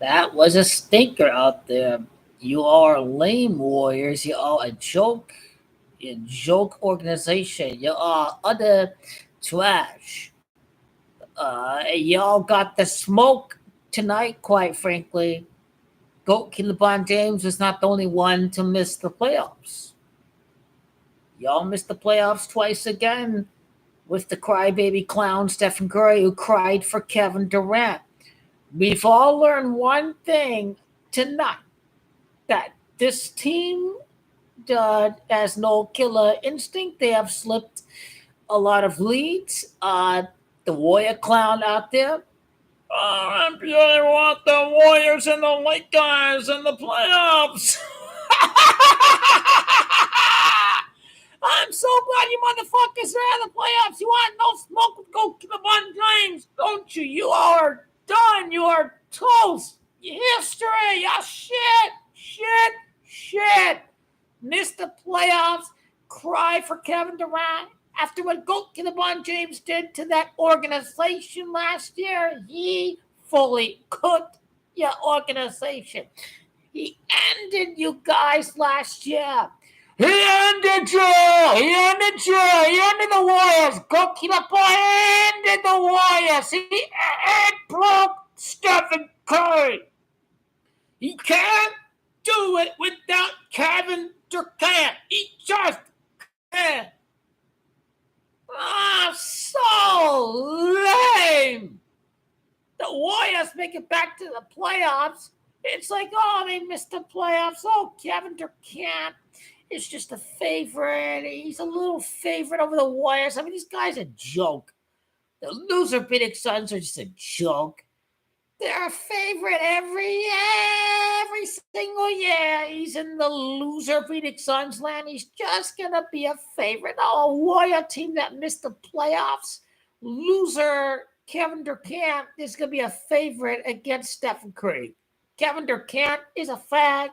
That was a stinker out there. You are lame, Warriors. You are a joke. You joke organization. You are utter trash. Y'all got the smoke tonight, quite frankly. Goat LeBron James was not the only one to miss the playoffs. Y'all missed the playoffs twice again with the crybaby clown Stephen Curry who cried for Kevin Durant. We've all learned one thing tonight that this team has no killer instinct. They have slipped a lot of leads. The Warrior clown out there. NBA want the Warriors and the Lakers in the playoffs. I'm so glad you motherfuckers are in the playoffs. You want no smoke with go LeBron James, don't you? You are done. You are toast. History. You're shit. Missed the playoffs. Cry for Kevin Durant. After what LeBron James did to that organization last year, he fully cooked your organization. He ended you guys last year. He ended you. He ended you. He ended the Warriors. Ended the Warriors. He broke Stephen Curry. He can't do it without Kevin Durant. He just can't. So lame. The Warriors make it back to the playoffs. It's like, oh, they missed the playoffs. Oh, Kevin Durant is just a favorite. He's a little favorite over the Warriors. I mean, these guys are a joke. The loser Phoenix Suns are just a joke. They're a favorite every single year. He's in the loser Phoenix Suns land. He's just gonna be a favorite. Oh, a Warrior team that missed the playoffs. Loser Kevin Durant is gonna be a favorite against Stephen Curry. Kevin Durant is a fag.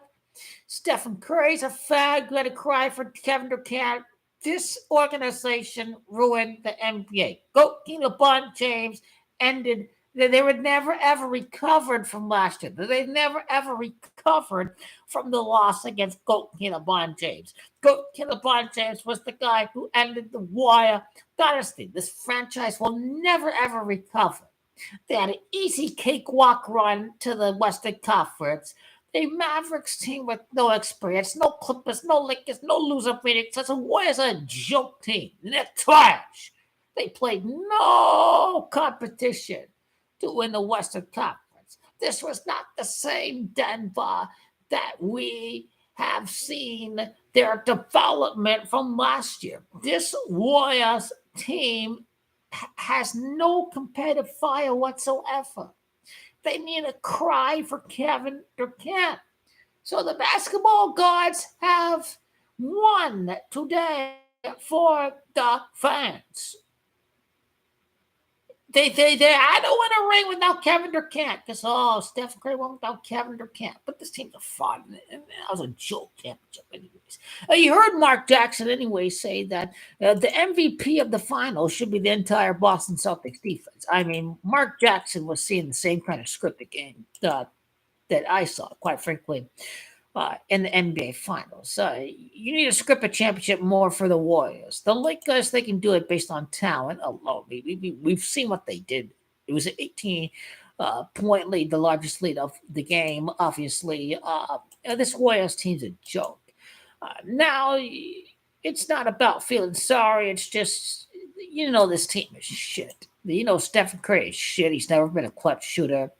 Stephen Curry's a fag. Let it cry for Kevin Durant. This organization ruined the NBA. Go LeBron James ended. They were never ever recovered from last year. They never ever recovered from the loss against Goat LeBron James. Goat LeBron James was the guy who ended the Warrior dynasty. This franchise will never ever recover. They had an easy cakewalk run to the Western Conference. A Mavericks team with no experience, no Clippers, no Lakers, no loser Phoenix. That's a Warriors a joke team. They're trash. They played no competition to win the Western Conference. This was not the same Denver that we have seen their development from last year. This Warriors team has no competitive fire whatsoever. They need a cry for Kevin Durant. So the basketball gods have won today for the fans. They I don't want to ring without Kevin Durant because Steph Curry won without Kevin Durant. But this team's a fraud, and that was a joke championship, anyways. You heard Mark Jackson anyway say that the MVP of the finals should be the entire Boston Celtics defense. I mean, Mark Jackson was seeing the same kind of scripted game that I saw, quite frankly, in the NBA Finals. You need to script a championship more for the Warriors. The Lakers, they can do it based on talent alone. We've seen what they did. It was an 18 point lead, the largest lead of the game, obviously. This Warriors team's a joke. Now, it's not about feeling sorry. It's just, this team is shit. Stephen Curry is shit. He's never been a clutch shooter.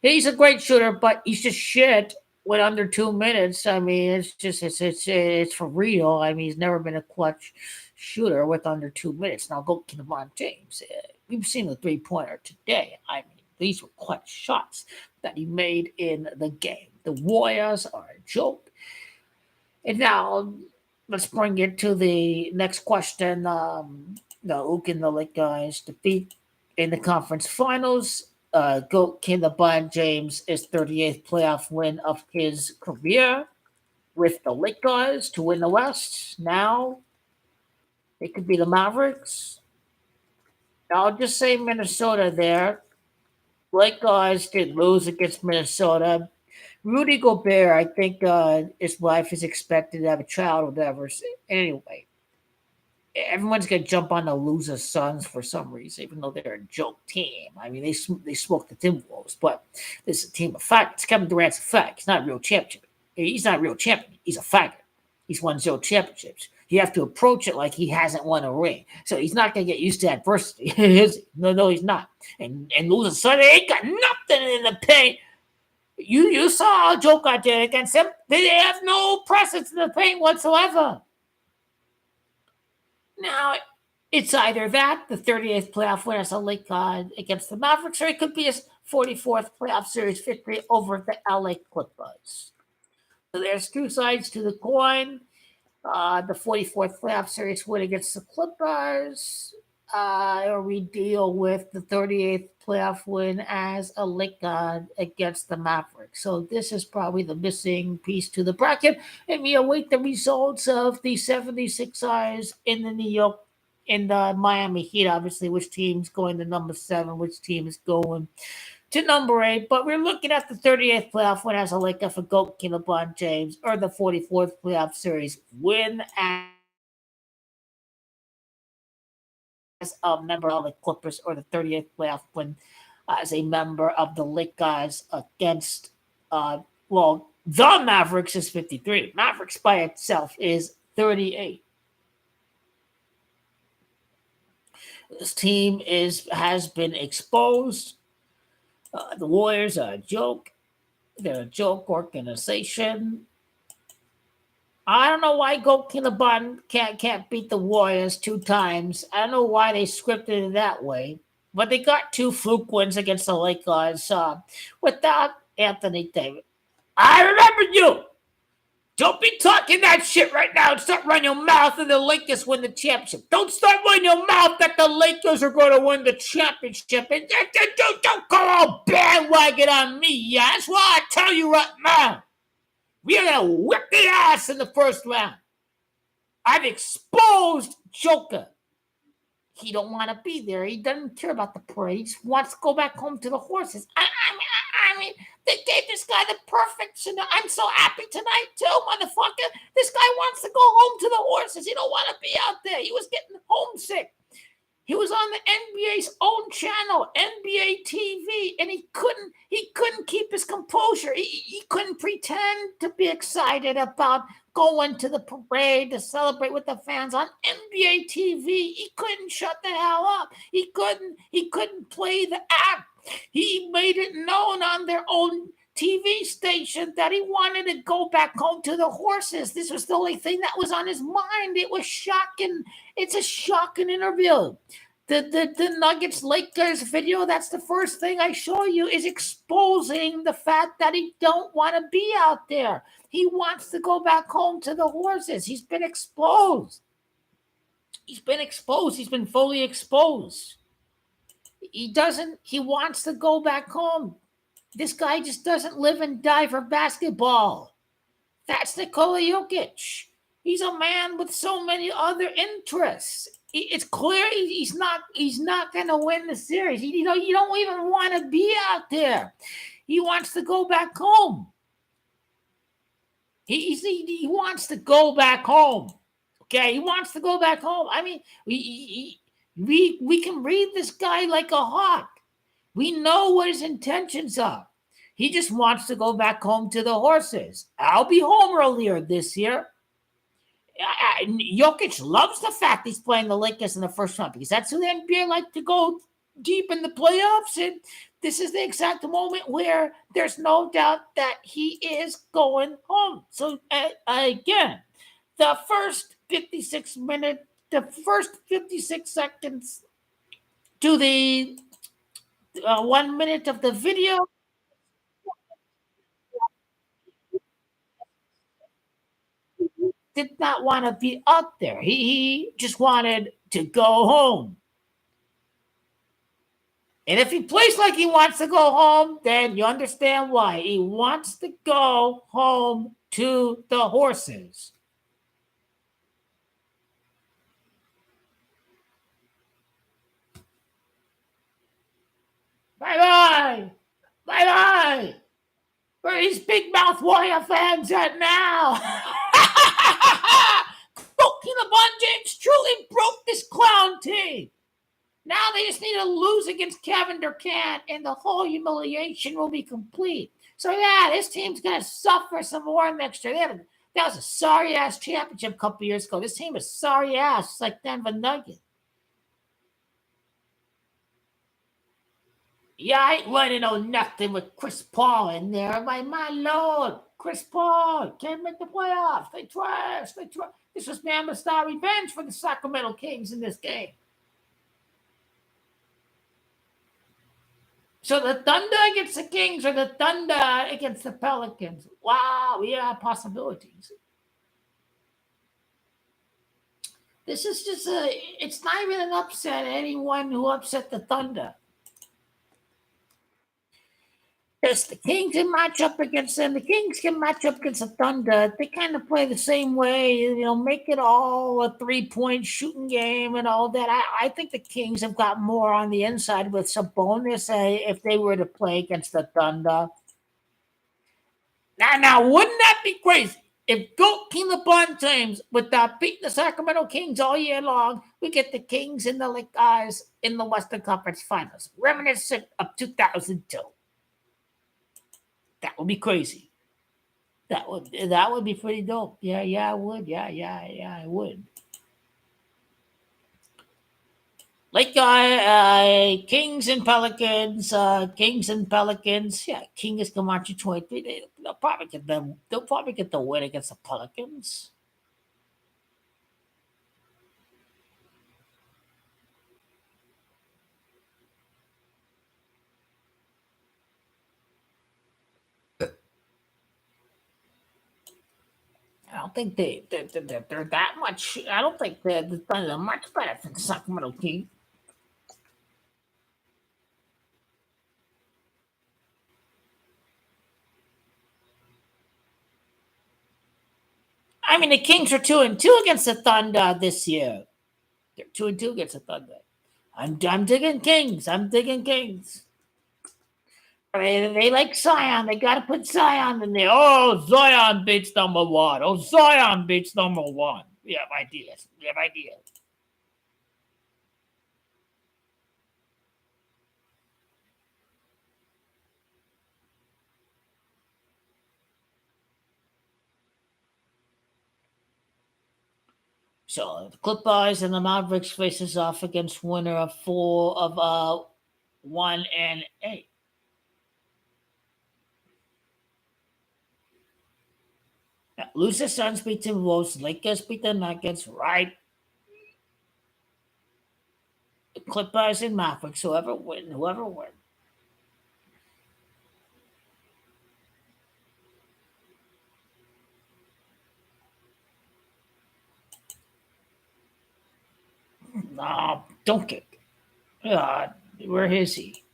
He's a great shooter, but he's just shit with under 2 minutes. I mean, it's for real. I mean, he's never been a clutch shooter with under 2 minutes. Now go to LeBron James. We've seen the 3-pointer today. I mean, these were clutch shots that he made in the game. The Warriors are a joke. And now let's bring it to the next question. Who can the Lakers defeat in the conference finals? GOAT LeBron James' 38th playoff win of his career with the Lakers to win the West. Now, it could be the Mavericks. I'll just say Minnesota there. Lakers did lose against Minnesota. Rudy Gobert, I think his wife is expected to have a child or whatever. Anyway, everyone's gonna jump on the loser Suns for some reason, even though they're a joke team. I mean, they smoked the Timberwolves, but this is a team of faggots. Kevin Durant's a fag. He's not a real champion. He's not a real champion. He's a faggot. He's won 0 championships. You have to approach it like he hasn't won a ring. So he's not gonna get used to adversity. No, he's not. And losing Sunday ain't got nothing in the paint. You saw a joke I did against him. They have no presence in the paint whatsoever. Now, it's either that, the 38th playoff win as a Lake against the Mavericks, or it could be his 44th playoff series victory over the LA Clippers. So there's two sides to the coin. The 44th playoff series win against the Clippers, or we deal with the 38th playoff win as a Lake against the Mavericks. So this is probably the missing piece to the bracket, and we await the results of the 76ers in the New York, in the Miami Heat, obviously, which team's going to number 7, which team is going to number 8. But we're looking at the 38th playoff win as a Laker for GOAT LeBron James, or the 44th playoff series win as a member of the Clippers, or the 38th playoff win as a member of the Lakers against, the Mavericks is 53. Mavericks by itself is 38. This team has been exposed. The Warriors are a joke. They're a joke organization. I don't know why Goat Killabon can't beat the Warriors 2 times. I don't know why they scripted it that way. But they got 2 fluke wins against the Lakers without Anthony Davis. I remember you. Don't be talking that shit right now and start running your mouth and the Lakers win the championship. Don't start running your mouth that the Lakers are going to win the championship. And don't go all bandwagon on me. Yeah, that's why I tell you right now. We are going to whip the ass in the first round. I've exposed Joker. He don't want to be there. He doesn't care about the parade. He just wants to go back home to the horses. I mean, they gave this guy the perfect scenario. I'm so happy tonight too, motherfucker. This guy wants to go home to the horses. He don't want to be out there. He was getting homesick. He was on the NBA's own channel, NBA TV, and he couldn't keep his composure. He couldn't pretend to be excited about going to the parade to celebrate with the fans on NBA TV. He couldn't shut the hell up. He couldn't play the act. He made it known on their own TV station that he wanted to go back home to the horses. This was the only thing that was on his mind. It was shocking. It's a shocking interview. The Nuggets Lakers video, that's the first thing I show you, is exposing the fact that he don't want to be out there. He wants to go back home to the horses. He's been exposed. He's been fully exposed. He wants to go back home. This guy just doesn't live and die for basketball. That's Nikola Jokic. He's a man with so many other interests. It's clear he's not going to win the series. You don't even want to be out there. He wants to go back home. He wants to go back home. Okay, he wants to go back home. I mean, we can read this guy like a hawk. We know what his intentions are. He just wants to go back home to the horses. I'll be home earlier this year. Jokic loves the fact he's playing the Lakers in the first round because that's who the NBA like to go deep in the playoffs. And this is the exact moment where there's no doubt that he is going home. So again, the first 56 seconds to the 1 minute of the video. Did not want to be up there. He just wanted to go home. And if he plays like he wants to go home, then you understand why. He wants to go home to the horses. Bye-bye. Bye-bye. Where are these big mouth Warrior fans at now? Cokie LeBron James truly broke this clown team. Now they just need to lose against Kevin Durant, and the whole humiliation will be complete. So yeah, this team's gonna suffer some more next year. That was a sorry ass championship a couple years ago. This team is sorry ass, it's like Denver Nuggets. Yeah, I ain't running on nothing with Chris Paul in there. My lord, Chris Paul can't make the playoffs. They trash. They trash. This was Mammoth style revenge for the Sacramento Kings in this game. So the Thunder against the Kings or the Thunder against the Pelicans? Wow, yeah, possibilities. This is just it's not even an upset. Anyone who upset the Thunder. Yes, the Kings can match up against them. The Kings can match up against the Thunder. They kind of play the same way, make it all a 3-point shooting game and all that. I think the Kings have got more on the inside with some bonus if they were to play against the Thunder. Now, wouldn't that be crazy? If Goat King LeBron James would beat the Sacramento Kings all year long, we get the Kings and the Lakers in the Western Conference Finals, reminiscent of 2002. That would be crazy. That would be pretty dope. Yeah, it would. Yeah, it would. Kings and Pelicans, Yeah, King is Camacho 23. They'll probably get them. They'll probably get the win against the Pelicans. I don't think they're that much. I don't think they're much better than Sacramento King. I mean, the Kings are 2-2 against the Thunder this year. They're 2-2 against the Thunder. I'm digging Kings. I'm digging Kings. They like Zion. They got to put Zion in there. Oh, Zion beats number one. Oh, Zion beats number one. We have ideas. We have ideas. So the Clippers and the Mavericks faces off against winner of 1 and 8. Now, lose the Suns beat the Wolves. Lakers beat the Nuggets. Right. The Clippers and Mavericks. Whoever win. No, don't get. Where is he?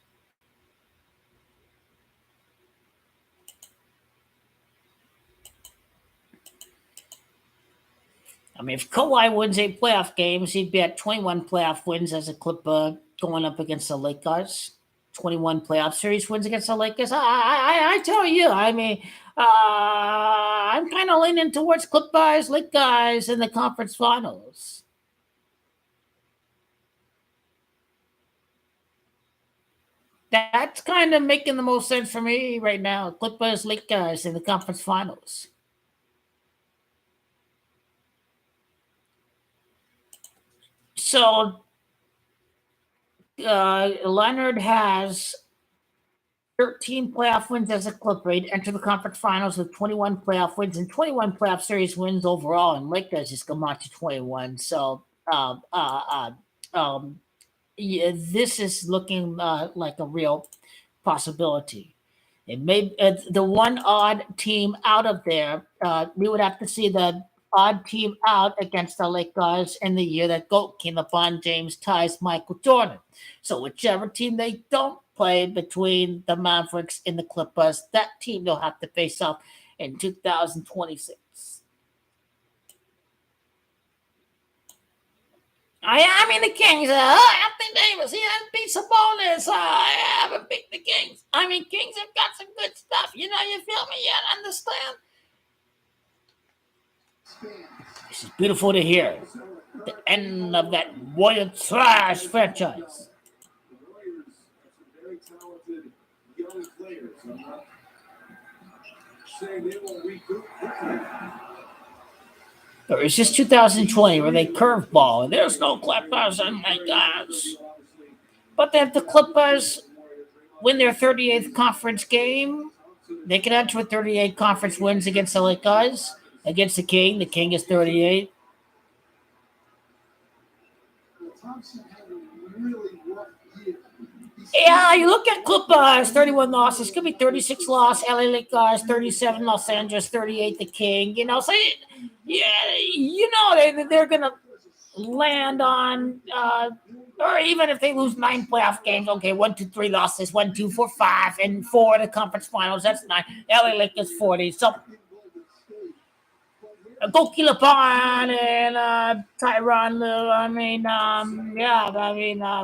I mean, if Kawhi wins 8 playoff games, he'd be at 21 playoff wins as a Clipper going up against the Lakers. 21 playoff series wins against the Lakers. I tell you, I mean, I'm kind of leaning towards Clippers, Lakers in the conference finals. That's kind of making the most sense for me right now. Clippers, Lakers in the conference finals. So Leonard has 13 playoff wins as a Clipper. He'd enter the conference finals with 21 playoff wins and 21 playoff series wins overall. And Lakers just come out to 21. So yeah, this is looking like a real possibility. It may the one odd team out of there. We would have to see the odd team out against the Lakers in the year that Goat King LeBron James ties Michael Jordan. So whichever team they don't play between the Mavericks and the Clippers, that team they'll have to face off in 2026. I mean the Kings. Anthony Davis, he has beat Sabonis. I haven't beat the Kings. I mean, Kings have got some good stuff. You feel me? Yeah, understand. This is beautiful to hear. The end of that Warrior trash franchise. Or it's just 2020 where they curveball. There's no Clippers, oh my gosh. But then the Clippers win their 38th conference game. They can enter with 38 conference wins against the Lakers. Against the King. The King is 38. Yeah, you look at Clippers, 31 losses. Could be 36 loss. LA Lakers, 37. Los Angeles, 38. The King. So yeah, they're gonna land on, or even if they lose 9 playoff games, okay, 1, 2, 3 losses, 1, 2, 4, 5, and 4 in the conference finals. That's 9. LA Lakers 40. So Goki Lebron and Tyron Lue.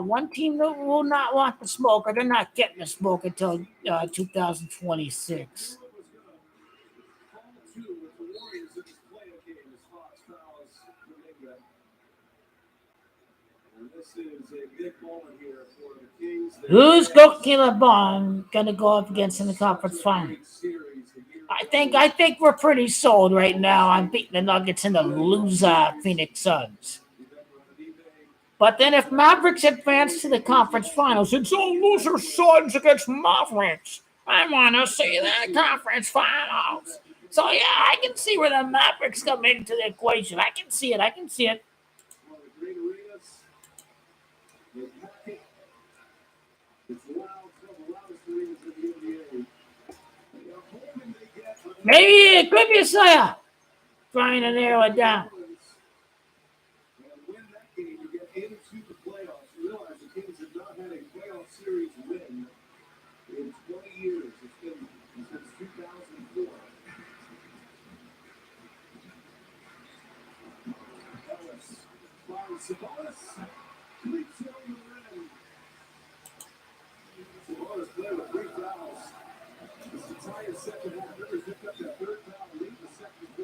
One team that will not want the smoke, or they're not getting the smoke until 2026. Who's Goki Lebron going to go up against in the conference final? I think we're pretty sold right now on beating the Nuggets and the loser Phoenix Suns. But then if Mavericks advance to the conference finals, it's all loser Suns against Mavericks. I want to see the conference finals. So yeah, I can see where the Mavericks come into the equation. I can see it. Maybe it could be a Saya trying to narrow it down.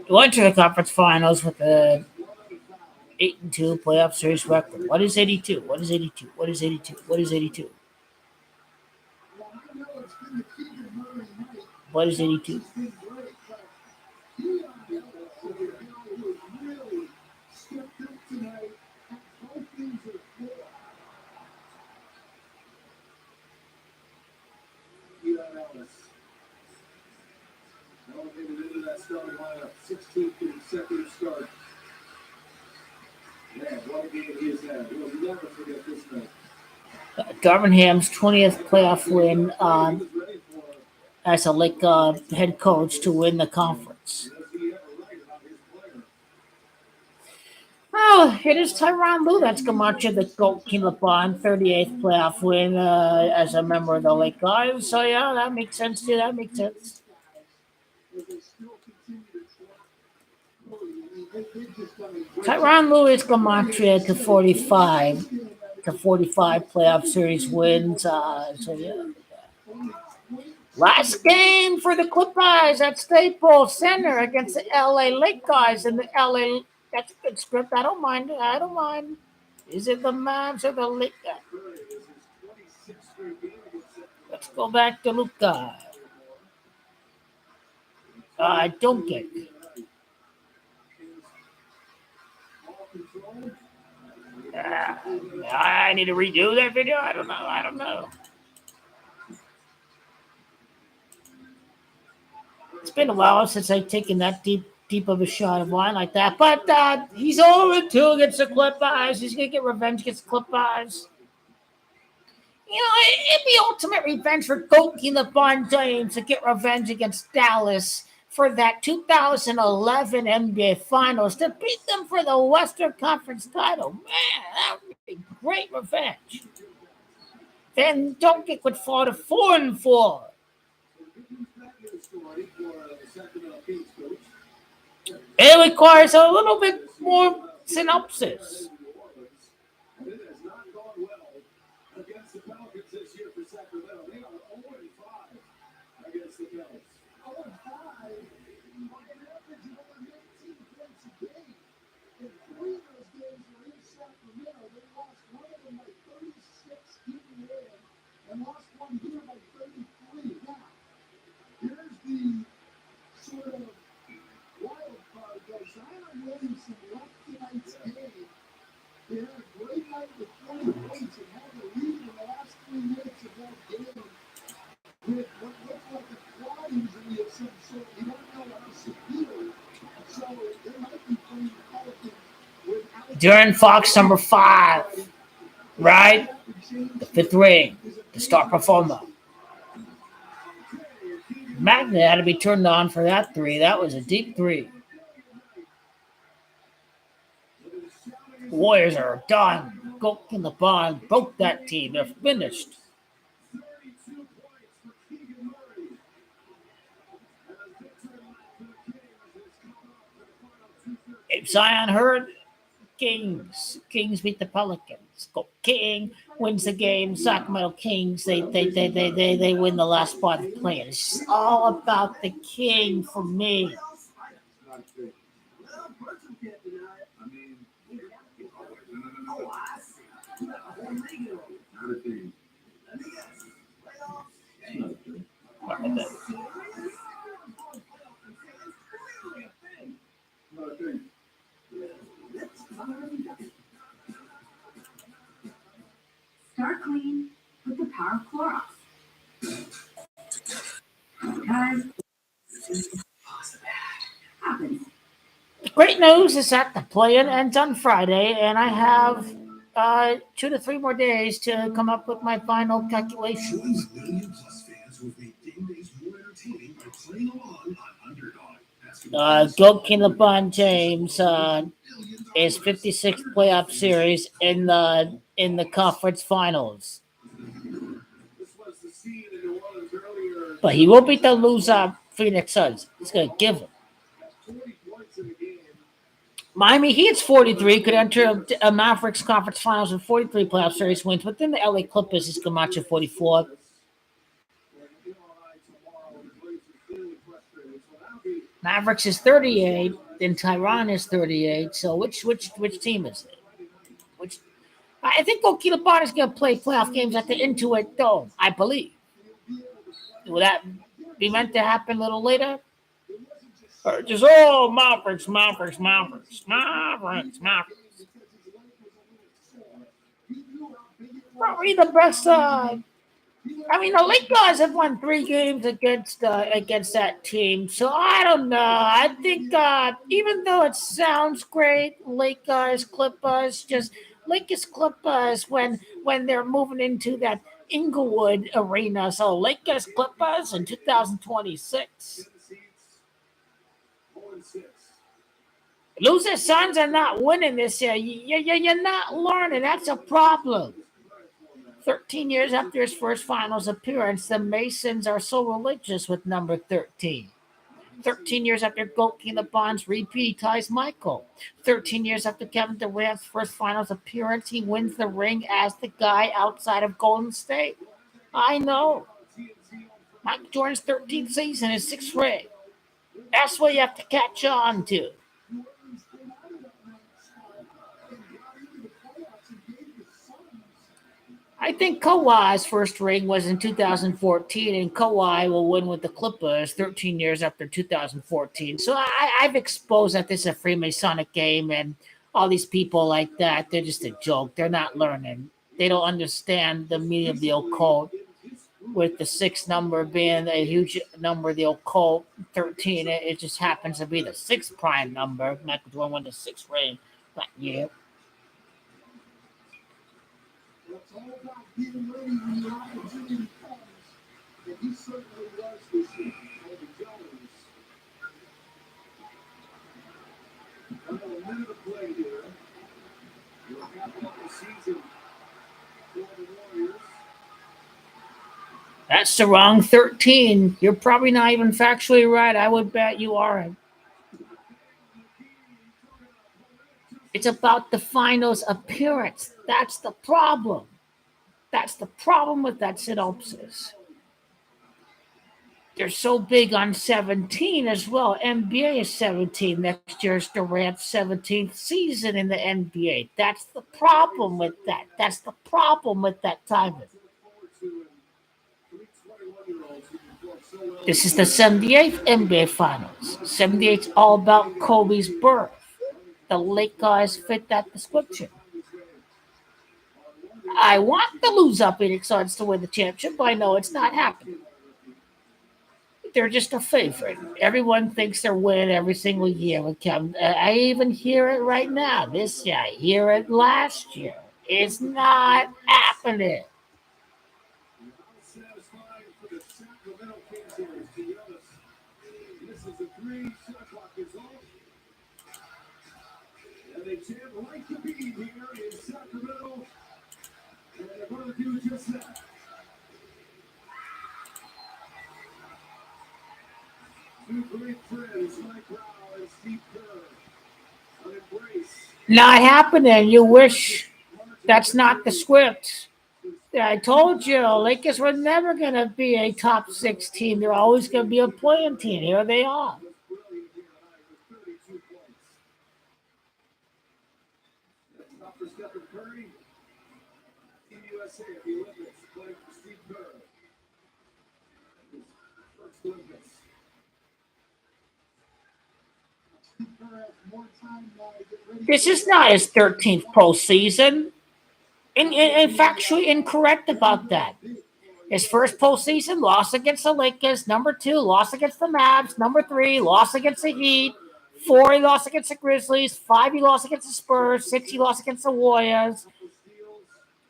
Went to the conference finals with a 8-2 playoff series record. What is 82? What is 82? What is 82? What is 82? What is 82? Garvinham's 20th playoff win as a head coach to win the conference. Oh, it is Tyronn Lue that's Camacho, the Goki Lebron, 38th playoff win as a member of the Lakers. So yeah, that makes sense too. That makes sense. Tyronn Lue is Camacho to 45 playoff series wins. So yeah. Last game for the Clippers at Staples Center against the LA Lakers and the LA. That's a good script. I don't mind. Is it the Mavs or the Lakers? Let's go back to Luka. I don't get it. I need to redo that video. I don't know. It's been a while since I've taken that deep of a shot of wine like that. But he's 0-2 against the Clippers. He's gonna get revenge against the Clippers. It'd be ultimate revenge for Goki LeBron James to get revenge against Dallas for that 2011 NBA Finals to beat them for the Western Conference title. Man, that would be great revenge. Then Doncic would fall to 4-4. It requires a little bit more synopsis. During Fox number 5, right? The fifth ring, the star performer. Magnet had to be turned on for that three. That was a deep three. Warriors are done. Goat in the bond broke that team. They're finished. If Zion heard, Kings beat the Pelicans. Go King wins the game. Sacramento Kings they win the last spot of playing. It's all about the King for me. Start clean with the power of Clorox. Guys, happens. The great news is that the play-in ends on Friday, and I have 2 to 3 more days to come up with my final calculations. Goat King LeBron James is 56th playoff series in the conference finals. But he will beat the loser Phoenix Suns. He's going to give him. Miami Heat's 43 could enter a Mavericks conference finals with 43 playoff series wins. Within the LA Clippers is Camacho 44. Mavericks is 38. Then Tyron is 38. So which team is it? I think Okita Bar is going to play playoff games at the Intuit Dome, I believe. Will that be meant to happen a little later? Or just, Mavericks. Probably the best. The Lakers have won 3 games against that team, so I don't know. I think even though it sounds great, Lakers Clippers when they're moving into that Inglewood arena. So Lakers Clippers in 2026. Loser Suns are not winning this year. You're not learning. That's a problem. 13 years after his first finals appearance, the Masons are so religious with number 13. 13 years after Goat King LeBron's repeat ties Michael. 13 years after Kevin Durant's first finals appearance, he wins the ring as the guy outside of Golden State. I know. Mike Jordan's 13th season is 6th ring. That's what you have to catch on to. I think Kawhi's first ring was in 2014, and Kawhi will win with the Clippers 13 years after 2014. So I've exposed that this is a Freemasonic game, and all these people like that, they're just a joke. They're not learning. They don't understand the meaning of the occult, with the 6 number being a huge number, the occult 13. It just happens to be the 6th prime number. Michael Jordan won the 6th ring that year. That's the wrong 13. You're probably not even factually right. I would bet you aren't. It's about the finals appearance. That's the problem. That's the problem with that synopsis. They're so big on 17 as well. NBA is 17. Next year's Durant's 17th season in the NBA. That's the problem with that. That's the problem with that timing. This is the 78th NBA Finals. 78's all about Kobe's birth. The Lakers fit that description. I want the loser Phoenix Suns to win the championship, but I know it's not happening. They're just a favorite. Everyone thinks they're winning every single year with Kevin. I even hear it right now. This year, I hear it last year. It's not happening. Not happening. You wish that's not the script. I told you, Lakers were never going to be a top six team. They're always going to be a playing team. Here they are. This is not his 13th postseason. And factually incorrect about that. His first postseason loss against the Lakers. Number two, loss against the Mavs. Number three, loss against the Heat. Four, he lost against the Grizzlies. Five, he lost against the Spurs. Six, he lost against the Warriors.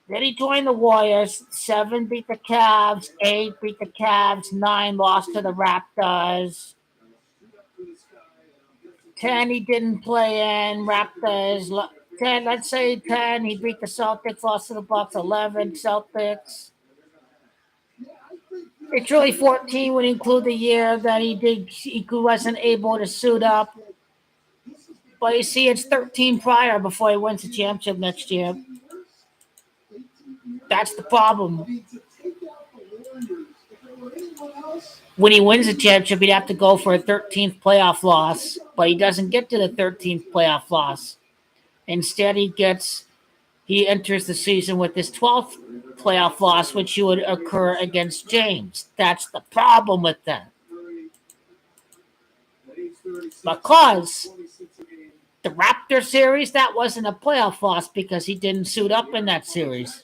Then he joined the Warriors. Seven, beat the Cavs. Eight, beat the Cavs. Nine, lost to the Raptors. 10, he didn't play in. Raptors. 10, let's say 10, he beat the Celtics, lost to the Bucks. 11, Celtics. It's really 14 when you include the year that he wasn't able to suit up. But you see, it's 13 prior before he wins the championship next year. That's the problem. When he wins the championship, he'd have to go for a 13th playoff loss, but he doesn't get to the 13th playoff loss. Instead, he enters the season with his 12th playoff loss, which would occur against James. That's the problem with that. Because the Raptor series, that wasn't a playoff loss because he didn't suit up in that series.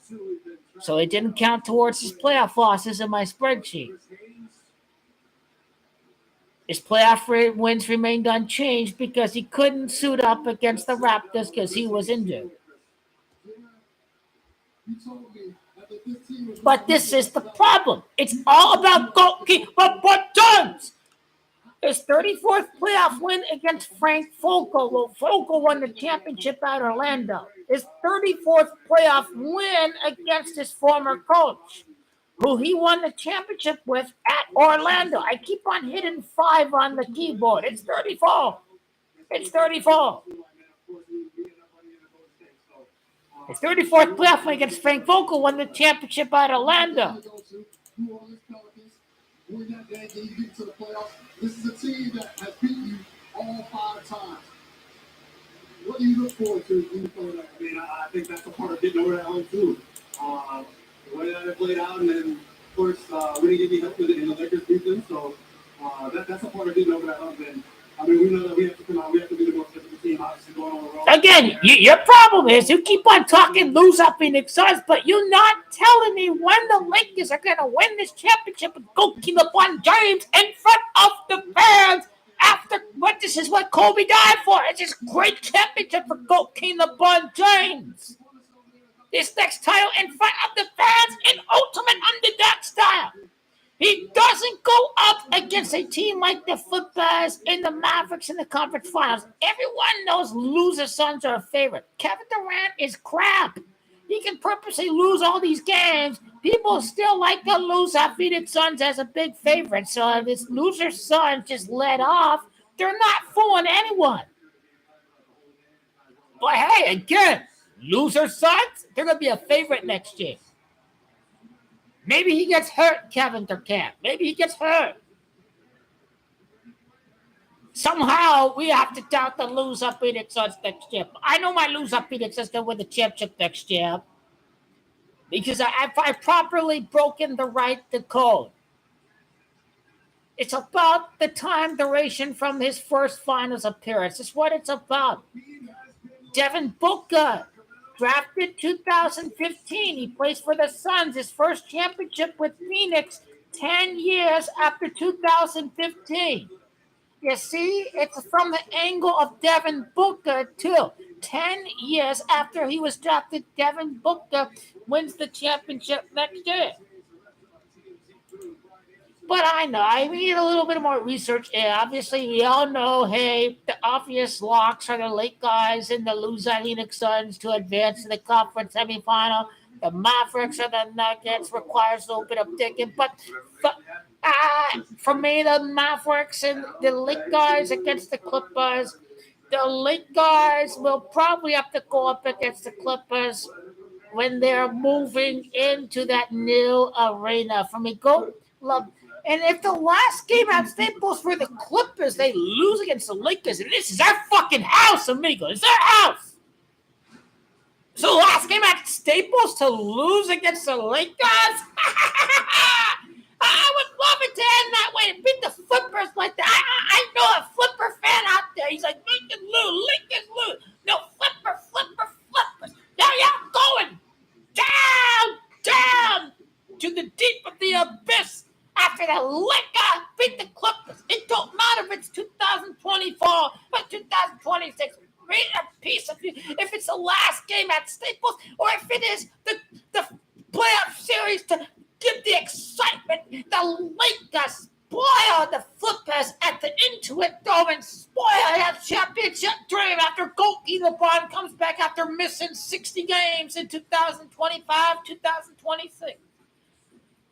So it didn't count towards his playoff losses in my spreadsheet. His playoff wins remained unchanged because he couldn't suit up against the Raptors because he was injured. But this is the problem. It's all about goalkeeper Buttons. His 34th playoff win against Frank Vogel. Well, Vogel won the championship at Orlando. His 34th playoff win against his former coach, who he won the championship with at Orlando. I keep on hitting 5 on the keyboard. It's 34. It's 34. His 34th playoff win against Frank Vogel won the championship at Orlando. This is a team that has beaten you all 5 times. What do you look forward to when you play that? I mean, I think that's a part of getting over that home too. The way that it played out, and then of course we didn't get any help with it in the Lakers beat them, so that's a part of getting over that hump. And I mean, we know that we have to come out. We have to be the most physical team, obviously going on the road. Again, your problem is you keep on talking lose up Phoenix Suns, but you're not telling me when the Lakers are going to win this championship with goalkeeper LeBron James in front of the fans. After what this is what Kobe died for. It's this great championship for goalkeeper LeBron James. This next title in front of the fans in ultimate underdog style. He doesn't go up against a team like the Clippers and the Mavericks in the conference finals. Everyone knows loser Suns are a favorite. Kevin Durant is crap. He can purposely lose all these games. People still like the loser Phoenix Suns as a big favorite. So if this loser Suns just let off, they're not fooling anyone. But hey, again, loser Suns, they're going to be a favorite next year. Maybe he gets hurt, Kevin Durant. Maybe he gets hurt. Somehow we have to doubt the loser Phoenix Suns next year. I know my loser Phoenix Suns going to win the championship next year because I've properly broken the code. It's about the time duration from his first finals appearance. It's what it's about. Devin Booker, drafted 2015. He plays for the Suns. His first championship with Phoenix 10 years after 2015. You see, it's from the angle of Devin Booker, too. 10 years after he was drafted, Devin Booker wins the championship next year. But I know, I need a little bit more research. Yeah, obviously, we all know, hey, the obvious locks are the Lakers and the Phoenix Suns to advance to the conference semifinal. The Mavericks or the Nuggets requires a little bit of digging. But for me, the Mavericks and the Lakers against the Clippers, the Lakers will probably have to go up against the Clippers when they're moving into that new arena. For me, go love. And if the last game at Staples for the Clippers, they lose against the Lakers, and this is our fucking house, amigo. It's our house. So last game at Staples to lose against the Lakers? I would love it to end that way to beat the Flippers like that. I know a Flipper fan out there. He's like, Lincoln lose. No, Flippers. Yeah, going down to the deep of the abyss after the Lakers beat the Clippers. It don't matter if it's 2024 or 2026. Read a piece of you if it's the last game at Staples or if it is the playoff series to give the excitement. The Lakers spoil the Flippers at the Intuit Dome and spoil that championship dream after Goldie Lebron comes back after missing 60 games in 2025, 2026.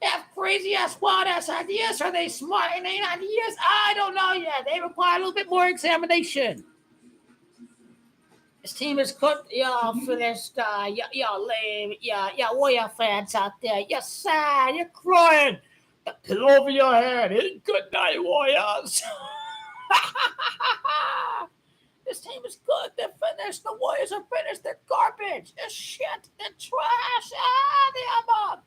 They have crazy ass, wild ass ideas. Are they smart and ain't ideas? I don't know yet. They require a little bit more examination. This team is cooked. Y'all finished. Y'all lame. Y'all Warrior fans out there. You're sad. You're crying. The pillow over your head. Good night, Warriors. This team is good. They're finished. The Warriors are finished. They're garbage. They're shit. They're trash. They have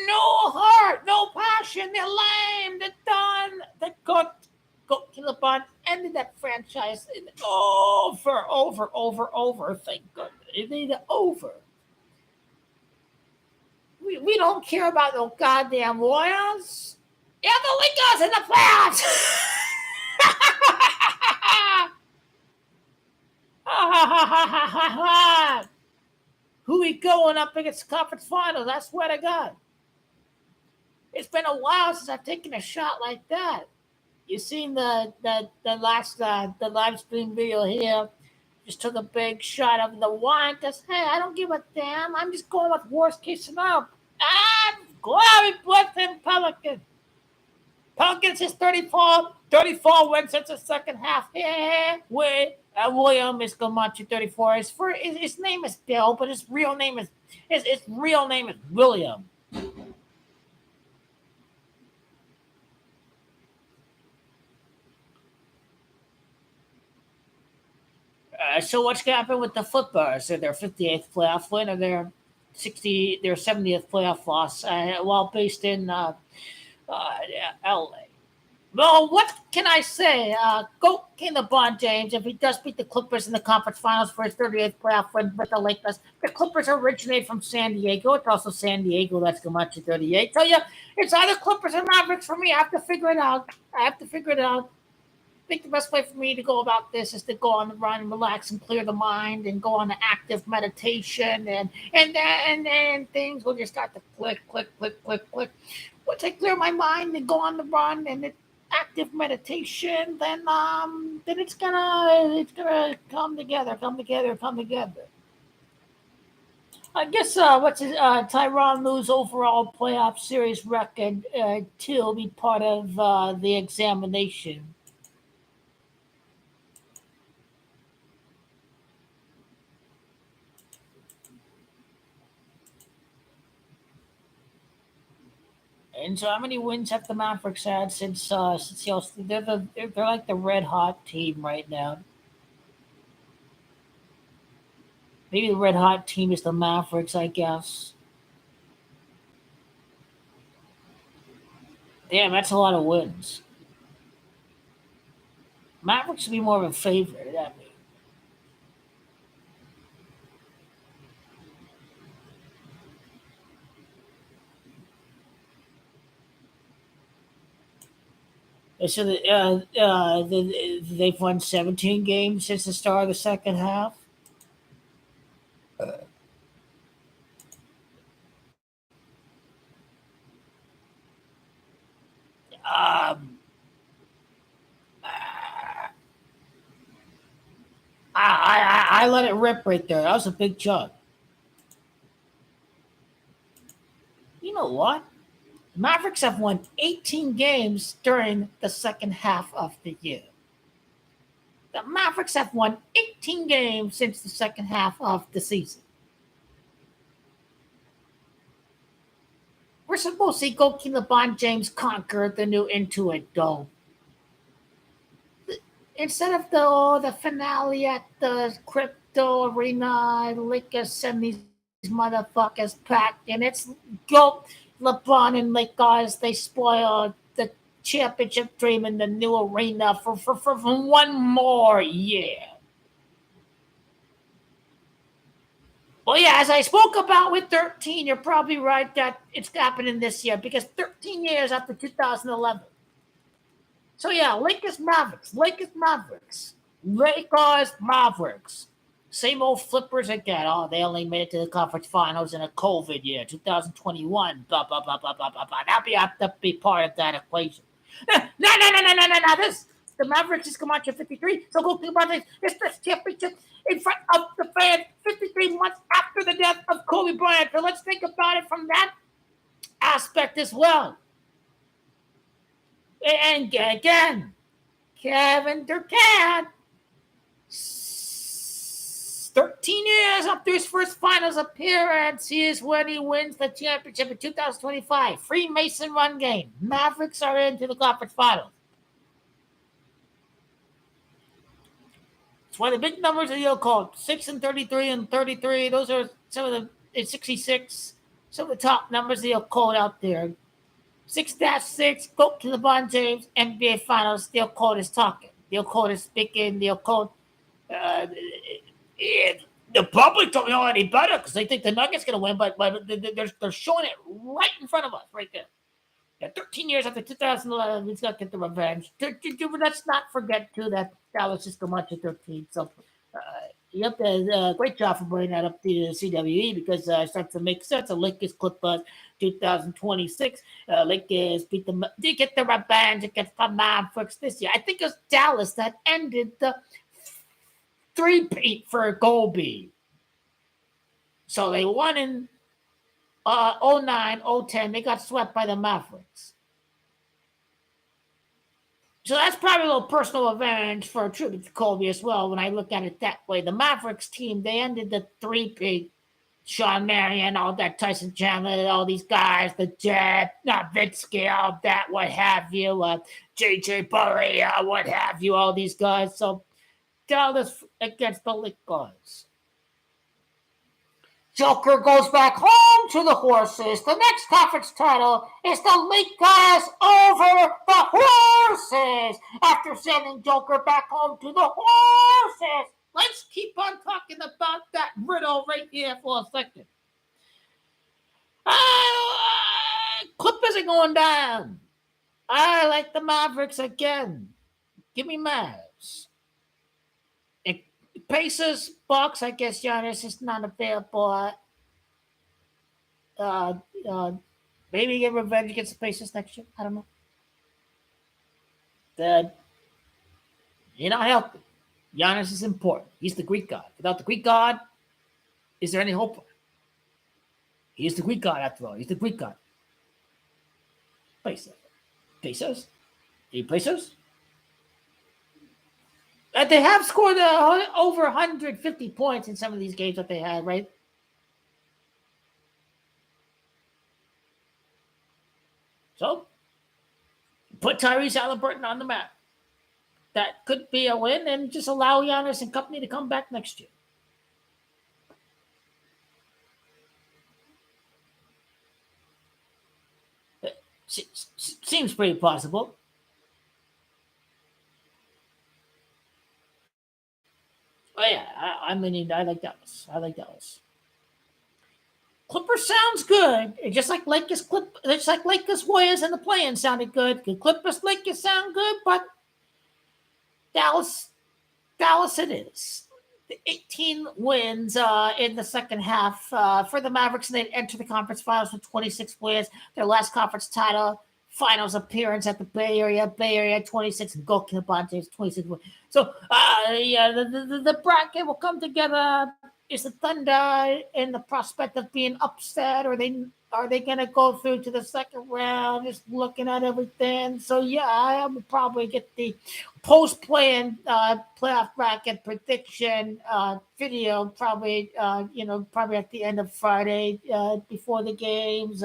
no heart, no passion. They're lame. They're done. They're cooked. Go to the bun. Ended that franchise over. Thank goodness. It needed over. We don't care about no goddamn Warriors. Yeah, the Lakers in the playoffs. Who we going up against the conference finals? I swear to God. It's been a while since I've taken a shot like that. You seen the last the live stream video here? Just took a big shot of the wine because hey, I don't give a damn. I'm just going with worst case scenario. I'm glad we put them Pelicans. Pelicans is 34 wins since the second half. Yeah, wait. William is Gamachi 34. His name is Bill, but his real name is William. So what's going to happen with the Flippers? Are their 58th playoff win or their 70th playoff loss while based in LA? Well, what can I say? Go King LeBron James if he does beat the Clippers in the conference finals for his 38th playoff win with the Lakers. The Clippers originate from San Diego. It's also San Diego that's Gamachi 38. So yeah, it's either Clippers or Mavericks for me. I have to figure it out. I think the best way for me to go about this is to go on the run and relax and clear the mind and go on an active meditation and things will just start to click. Once I clear my mind and go on the run and active meditation, then it's gonna come together. I guess what's his Tyronn Lue's overall playoff series record too will be part of the examination. And so, how many wins have the Mavericks had since y'all? They're like the red hot team right now. Maybe the red hot team is the Mavericks, I guess. Damn, that's a lot of wins. Mavericks would be more of a favorite. I mean, So they've won 17 games since the start of the second half. Um, I let it rip right there. That was a big chunk. You know what? Mavericks have won 18 games during the second half of the year. The Mavericks have won 18 games since the second half of the season. We're supposed to see Goalkeeper LeBron James conquer the new Intuit Dome. Instead of the finale at the crypto arena, Lakers send these motherfuckers back, and it's go LeBron and Lakers. They spoiled the championship dream in the new arena for one more year. Well, yeah, as I spoke about with 13, you're probably right that it's happening this year because 13 years after 2011. So yeah, Lakers Mavericks. Same old flippers again. Oh, they only made it to the conference finals in a COVID year, 2021. Blah blah blah blah blah blah blah. That have to be part of that equation. No. This the Mavericks is Camacho 53. So go think about this championship in front of the fans 53 months after the death of Kobe Bryant. So let's think about it from that aspect as well. And again, Kevin Durant, 13 years after his first finals appearance, is when he wins the championship in 2025. Freemason run game. Mavericks are into the conference finals. It's one of the big numbers that you'll call 6 and 33 and 33. Those are some of the 66. Some of the top numbers that you'll call out there. 6-6, go to LeBron James, NBA Finals. They'll call this talking. They'll call this speaking. They'll call uh, the public don't know any better because they think the Nuggets going to win, but they're showing it right in front of us, right there. Yeah, 13 years after 2011, he's got to get the revenge. Let's not forget, too, that was just a bunch of 13. So, yep, great job for bringing that up to the CWE because it starts to make sense. The Lakers Clippers 2026. Lakers they get the revenge against the Mavericks this year. I think it was Dallas that ended the three-peat for Goldby. So they won in 09, 010. They got swept by the Mavericks. So that's probably a little personal revenge for a tribute to Kobe as well when I look at it that way. The Mavericks team, they ended the three-peat. Sean Marion, all that Tyson Chandler, all these guys, the Jet, Nowitzki, all that, what have you, JJ Barea, what have you, all these guys. So Dallas against the Lakers. Joker goes back home to the horses. The next conference title is the Lakers over the horses. After sending Joker back home to the horses, let's keep on talking about that riddle right here for a second. Clippers are going down. I like the Mavericks again. Give me Mavs. Pacers, Bucks. I guess Giannis is not available. Uh, uh, maybe get revenge against the Pacers next year. I don't know. You're not healthy. Giannis is important. He's the Greek god. Without the Greek god, is there any hope? He's the Greek god after all. He's the Greek god. Pacers. Pacers? The Pacers? They have scored over 150 points in some of these games that they had, right? So, put Tyrese Halliburton on the map. That could be a win, and just allow Giannis and company to come back next year. It seems pretty possible. Oh yeah, I like Dallas. I like Dallas. Clippers sounds good. Just like Lakers Warriors in the play-in sounded good. The Clippers Lakers sound good, but Dallas it is. The 18 wins in the second half for the Mavericks, and they enter the conference finals with 26 wins. Their last conference title finals appearance at the Bay Area 26, and Goalkeeper Bontes 26 wins. So the bracket will come together. Is the Thunder in the prospect of being upset, or are they going to go through to the second round? Just looking at everything. So yeah, I will probably get the post-playing playoff bracket prediction video probably at the end of Friday before the games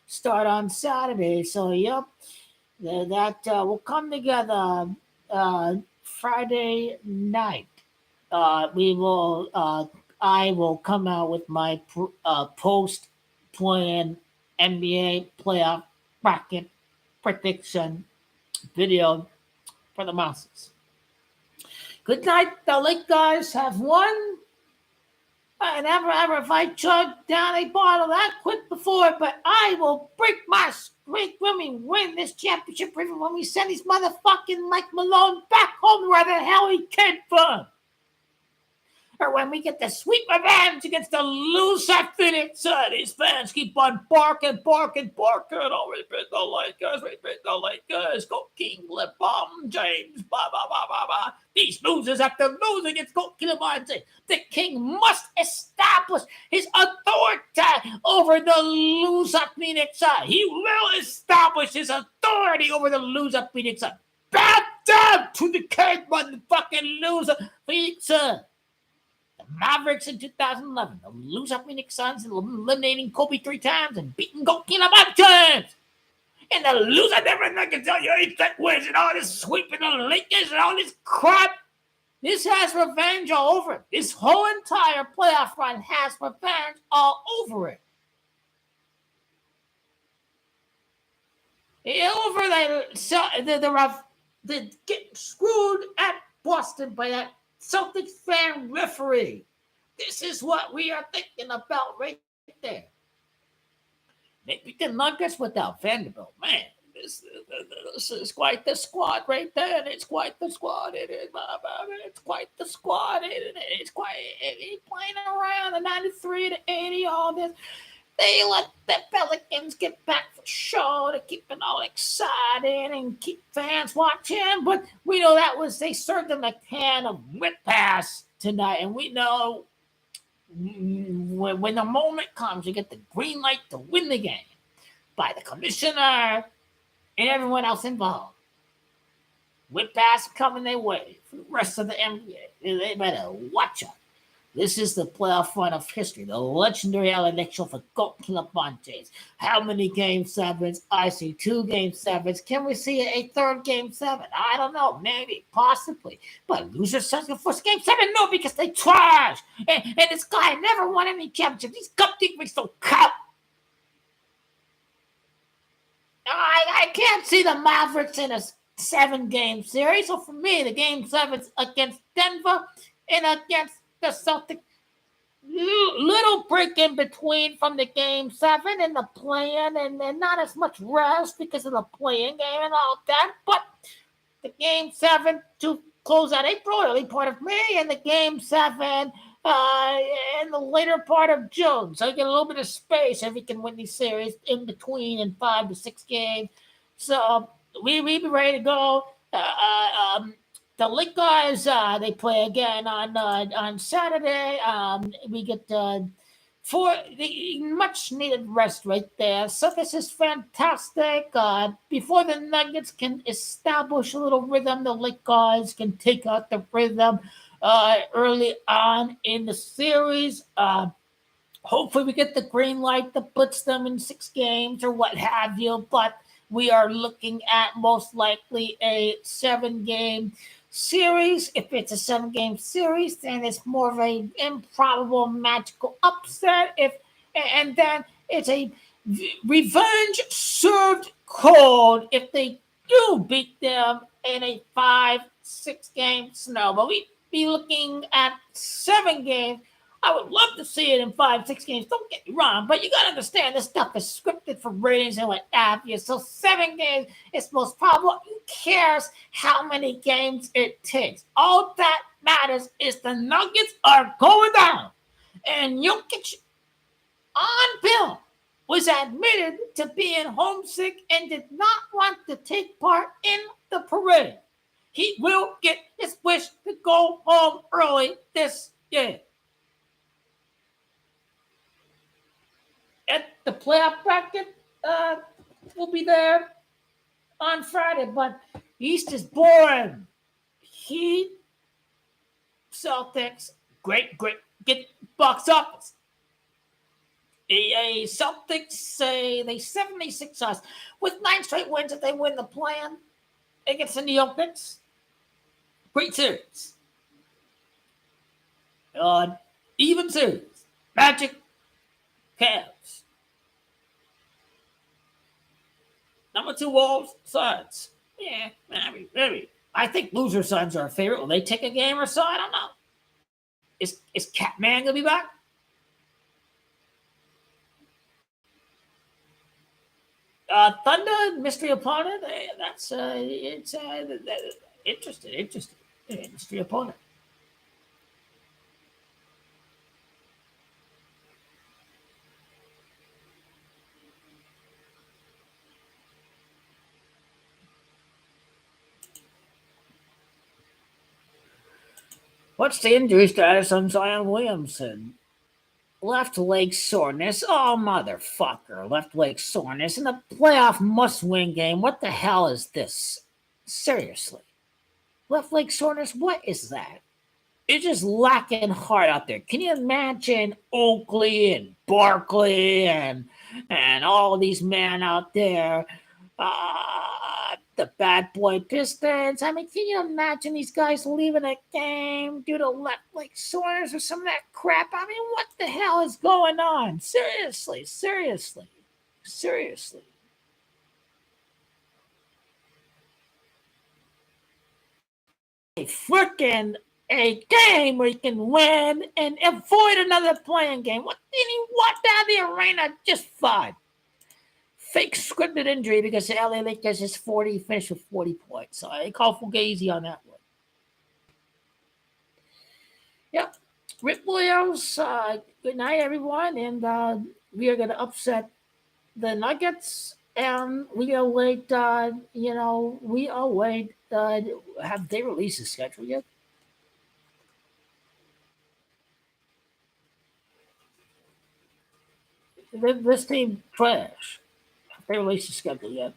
start on Saturday. So yep, that will come together Friday night. I will come out with my post-playing NBA playoff bracket prediction video for the masses. Good night, the Lake guys have won. And ever if I chug down a bottle that quick before, but I will break my streak when we win this championship, even when we send these motherfucking Mike Malone back home where the hell he came from. Or when we get the sweet revenge against the loser Phoenix Sun. These fans keep on barking. Oh, we beat the Lakers. Go King, LeBron James, blah, blah, blah, blah, blah. These losers after losing against Go LeBron James. The King must establish his authority over the loser Phoenix Sun. He will establish his authority over the loser Phoenix Sun. Bow down to the King, motherfucking loser Phoenix Sun. Mavericks in 2011, the loser Phoenix Suns, eliminating Kobe 3 times and beating Goalkeeper about times. And the loser never can tell you 8 wins and all this sweeping the Lakers and all this crap. This has revenge all over it. This whole entire playoff run has revenge all over it. They're getting screwed at Boston by that Celtics fan referee. This is what we are thinking about right there. Maybe the Nuggets without Vanderbilt. Man, this is quite the squad right there. It's quite the squad. It's quite the squad. It's quite playing around the 93 to 80, all this. They let the Pelicans get back for show to keep it all excited and keep fans watching. But we know they served them a can of whip pass tonight. And we know when the moment comes, you get the green light to win the game by the commissioner and everyone else involved. Whip pass coming their way for the rest of the NBA. They better watch out. This is the playoff run of history, the legendary elixir for Goalkeeper Bontes. How many Game 7s? I see 2 Game 7s. Can we see a third Game 7? I don't know. Maybe. Possibly. But losers such a first Game 7? No, because they trash. And this guy never won any championship. These cup teammates don't count. I can't see the Mavericks in a 7-game series. So for me, the Game 7's against Denver and against the Celtics, little break in between from the Game 7 and the play-in, and not as much rest because of the play-in game and all that. But the Game 7 to close out April, early part of May, and the Game 7 in the later part of June. So you get a little bit of space if you can win these series in between in 5 to 6 games. So we be ready to go. The Lake guys, they play again on Saturday. We get for the much needed rest right there. So this is fantastic. Before the Nuggets can establish a little rhythm, the Lake guys can take out the rhythm early on in the series. Hopefully we get the green light that puts them in 6 games or what have you. But we are looking at most likely a 7-game series. If it's a 7-game series, then it's more of a improbable magical upset. And then it's a revenge served cold if they do beat them in a 5-6 game snow. But we'd be looking at 7 games I would love to see it in 5, 6 games. Don't get me wrong, but you got to understand this stuff is scripted for ratings and what have you. So 7 games is most probable. Who cares how many games it takes? All that matters is the Nuggets are going down. And Jokic on film was admitted to being homesick and did not want to take part in the parade. He will get his wish to go home early this year. At the playoff bracket, will be there on Friday, but East is boring. Heat, Celtics, great, get box office. The Celtics say they 76 us with 9 straight wins if they win the plan against the Celtics. Great series. Even series. Magic, Cavs. Number 2 Wolves, Suns. Yeah, maybe. I think loser Suns are a favorite. Will they take a game or so? I don't know. Is Catman gonna be back? Thunder, mystery opponent. That's it's interesting. Mystery opponent. What's the injury status on Zion Williamson? Left leg soreness. Oh, motherfucker. Left leg soreness in a playoff must-win game. What the hell is this? Seriously. Left leg soreness? What is that? It's just lacking heart out there. Can you imagine Oakley and Barkley and all these men out there? The bad boy Pistons. I mean, can you imagine these guys leaving a game due to left leg soreness or some of that crap? I mean, what the hell is going on? Seriously. Freaking a game where you can win and avoid another playing game. What did he walk down the arena just fine? Fake scripted injury because the LA Lakers is 40, finished with 40 points. So I call Fugazi on that one. Yep. Rip Williams, good night, everyone. And we are going to upset the Nuggets. And we await, have they released the schedule yet? This team trash. They released the schedule yet?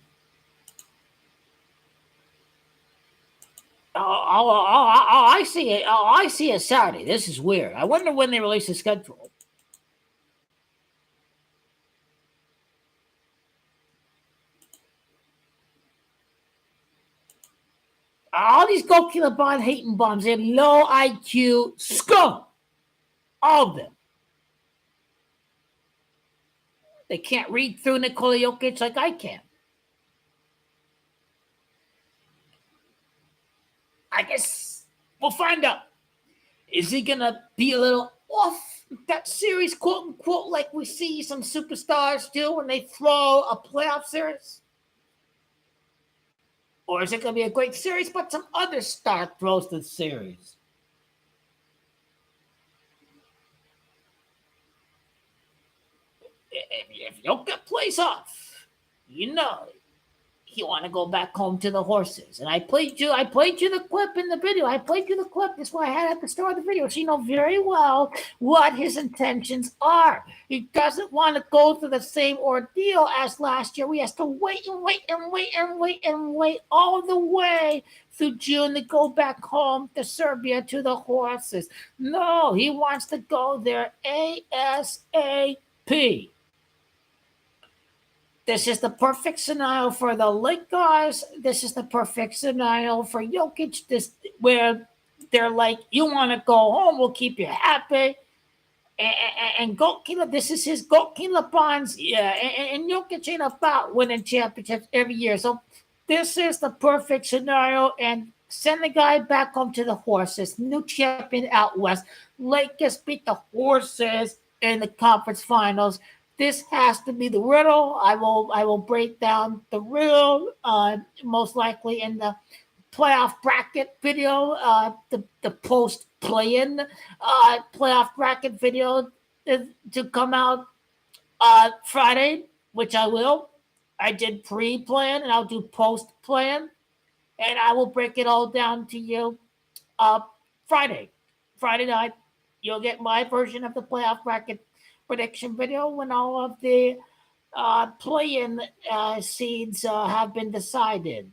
I see it. I see it Saturday. This is weird. I wonder when they release the schedule. All these goalkeeper bond hating bums, they have low IQ scum. All of them. They can't read through Nikola Jokic like I can. I guess we'll find out. Is he going to be a little off that series, quote unquote, like we see some superstars do when they throw a playoff series? Or is it going to be a great series, but some other star throws the series? If Jokic plays off, you want to go back home to the horses. And I played you the clip in the video. That's why I had at the start of the video. So you know very well what his intentions are. He doesn't want to go through the same ordeal as last year. We has to wait all the way through June to go back home to Serbia to the horses. No, he wants to go there ASAP. This is the perfect scenario for the Lakers. This is the perfect scenario for Jokic. Where they're like, you want to go home, we'll keep you happy. And goalkeeper, this is his goalkeeper bonds. Yeah, and Jokic ain't about winning championships every year. So this is the perfect scenario. And Send the guy back home to the horses. New champion out west. Lakers beat the horses in the conference finals. This has to be the riddle. I will break down the riddle most likely in the playoff bracket video, the post play-in playoff bracket video to come out Friday, which I will. I did pre-plan and I'll do post-plan, and I will break it all down to you uh, Friday. Friday night, you'll get my version of the playoff bracket prediction video when all of the play-in seeds have been decided.